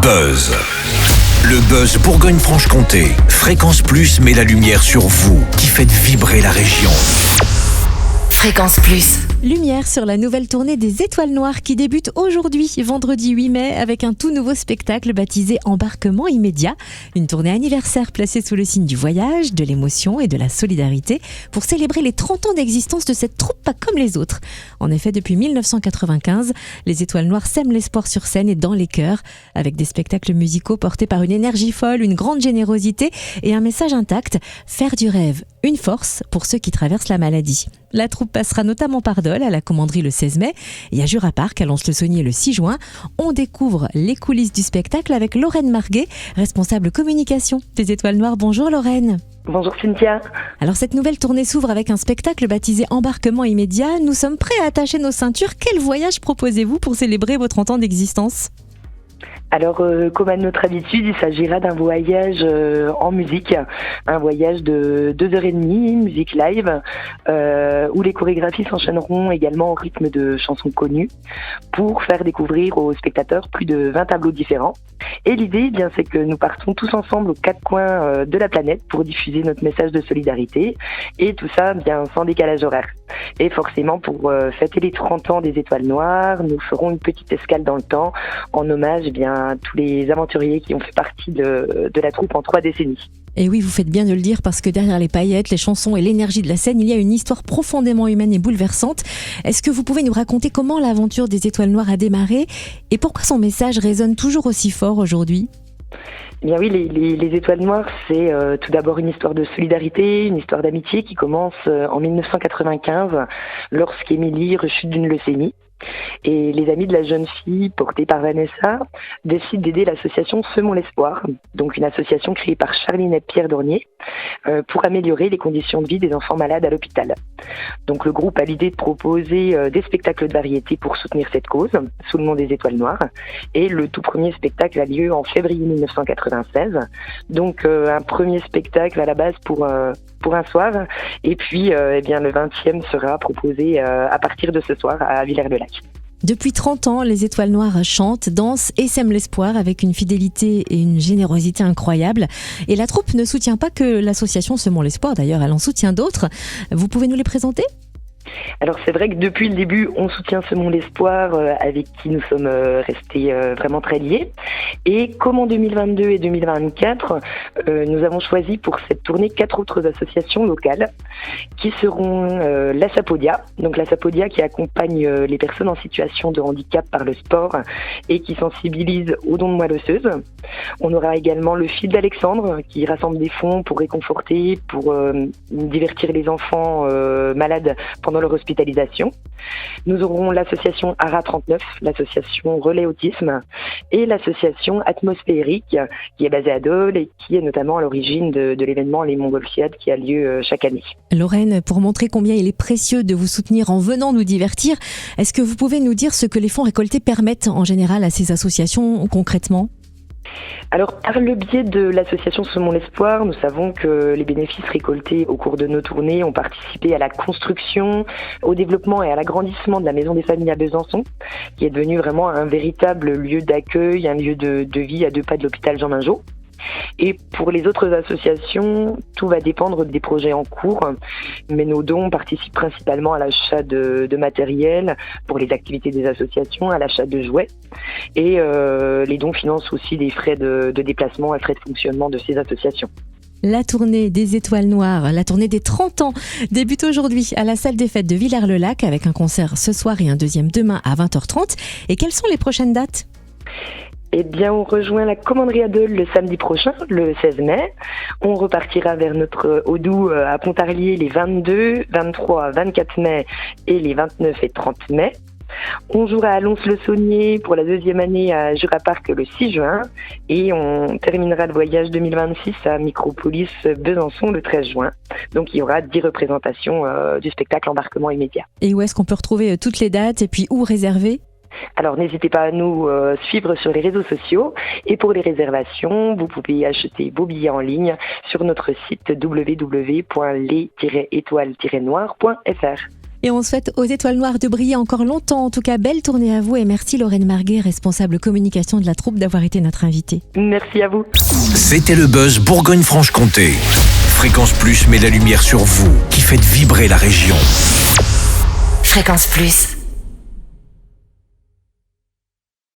Buzz. Le Buzz Bourgogne-Franche-Comté. Fréquence Plus met la lumière sur vous qui faites vibrer la région. Fréquence Plus. Lumière sur la nouvelle tournée des Étoiles Noires qui débute aujourd'hui, vendredi 8 mai, avec un tout nouveau spectacle baptisé Embarquement immédiat. Une tournée anniversaire placée sous le signe du voyage, de l'émotion et de la solidarité pour célébrer les 30 ans d'existence de cette troupe pas comme les autres. En effet, depuis 1995, les Étoiles Noires sèment l'espoir sur scène et dans les cœurs, avec des spectacles musicaux portés par une énergie folle, une grande générosité et un message intact, faire du rêve une force pour ceux qui traversent la maladie. La troupe passera notamment par Dole à la Commanderie le 16 mai et à Jura Park à Lons-le-Saunier le 6 juin. On découvre les coulisses du spectacle avec Lorraine Marguet, responsable communication des Étoiles Noires. Bonjour Lorraine. Bonjour Cynthia. Alors cette nouvelle tournée s'ouvre avec un spectacle baptisé Embarquement immédiat. Nous sommes prêts à attacher nos ceintures. Quel voyage proposez-vous pour célébrer vos 30 ans d'existence ? Alors, comme à notre habitude, il s'agira d'un voyage en musique, un voyage de 2h30, musique live, où les chorégraphies s'enchaîneront également au rythme de chansons connues pour faire découvrir aux spectateurs plus de 20 tableaux différents. Et l'idée, c'est que nous partons tous ensemble aux quatre coins de la planète pour diffuser notre message de solidarité et tout ça, sans décalage horaire. Et forcément, pour fêter les 30 ans des Étoiles Noires, nous ferons une petite escale dans le temps en hommage à tous les aventuriers qui ont fait partie de la troupe en 3 décennies. Et oui, vous faites bien de le dire parce que derrière les paillettes, les chansons et l'énergie de la scène, il y a une histoire profondément humaine et bouleversante. Est-ce que vous pouvez nous raconter comment l'aventure des Étoiles Noires a démarré et pourquoi son message résonne toujours aussi fort aujourd'hui ? Eh bien oui, les Étoiles Noires, c'est tout d'abord une histoire de solidarité, une histoire d'amitié qui commence en 1995 lorsqu'Émilie rechute d'une leucémie. Et les amis de la jeune fille, portée par Vanessa, décident d'aider l'association Semons l'espoir, donc une association créée par Charline et Pierre Dornier, pour améliorer les conditions de vie des enfants malades à l'hôpital. Donc le groupe a l'idée de proposer des spectacles de variété pour soutenir cette cause, sous le nom des Étoiles Noires. Et le tout premier spectacle a lieu en février 1996. Donc un premier spectacle à la base pour un soir. Et puis le 20e sera proposé à partir de ce soir à Villers-le-Lac. Depuis 30 ans, les Étoiles Noires chantent, dansent et sèment l'espoir avec une fidélité et une générosité incroyables. Et la troupe ne soutient pas que l'association Semons l'espoir, d'ailleurs, elle en soutient d'autres. Vous pouvez nous les présenter ? Alors c'est vrai que depuis le début, on soutient Semons l'espoir avec qui nous sommes restés vraiment très liés. Et comme en 2022 et 2024, nous avons choisi pour cette tournée 4 autres associations locales qui seront la Sapodia, donc la Sapodia qui accompagne les personnes en situation de handicap par le sport et qui sensibilise aux dons de moelle osseuse. On aura également le Fil d'Alexandre qui rassemble des fonds pour réconforter, pour divertir les enfants malades pendant leur hospitalisation. Nous aurons l'association ARA 39, l'association Relais Autisme et l'association Atmosphérique qui est basée à Dole et qui est notamment à l'origine de l'événement Les Montgolfiades qui a lieu chaque année. Lorraine, pour montrer combien il est précieux de vous soutenir en venant nous divertir, est-ce que vous pouvez nous dire ce que les fonds récoltés permettent en général à ces associations concrètement ? Alors, par le biais de l'association Semons l'espoir, nous savons que les bénéfices récoltés au cours de nos tournées ont participé à la construction, au développement et à l'agrandissement de la Maison des Familles à Besançon, qui est devenue vraiment un véritable lieu d'accueil, un lieu de vie à 2 pas de l'hôpital Jean Mingeot. Et pour les autres associations, tout va dépendre des projets en cours, mais nos dons participent principalement à l'achat de matériel pour les activités des associations, à l'achat de jouets, et les dons financent aussi des frais de déplacement et frais de fonctionnement de ces associations. La tournée des Étoiles Noires, la tournée des 30 ans, débute aujourd'hui à la salle des fêtes de Villers-le-Lac avec un concert ce soir et un deuxième demain à 20h30. Et quelles sont les prochaines dates ? Eh bien, on rejoint la Commanderie à Dole le samedi prochain, le 16 mai. On repartira vers notre Haudou à Pontarlier les 22, 23, 24 mai et les 29 et 30 mai. On jouera à Lons-le-Saunier pour la 2e année à Jura Park le 6 juin et on terminera le voyage 2026 à Micropolis Besançon le 13 juin. Donc il y aura 10 représentations du spectacle Embarquement immédiat. Et où est-ce qu'on peut retrouver toutes les dates et puis où réserver ? Alors n'hésitez pas à nous suivre sur les réseaux sociaux et pour les réservations, vous pouvez acheter vos billets en ligne sur notre site www.les-étoiles-noires.fr. Et on souhaite aux Étoiles Noires de briller encore longtemps. En tout cas, belle tournée à vous et merci Lorraine Marguet, responsable communication de la troupe, d'avoir été notre invitée. Merci à vous. C'était le Buzz Bourgogne-Franche-Comté. Fréquence Plus met la lumière sur vous, qui faites vibrer la région. Fréquence Plus.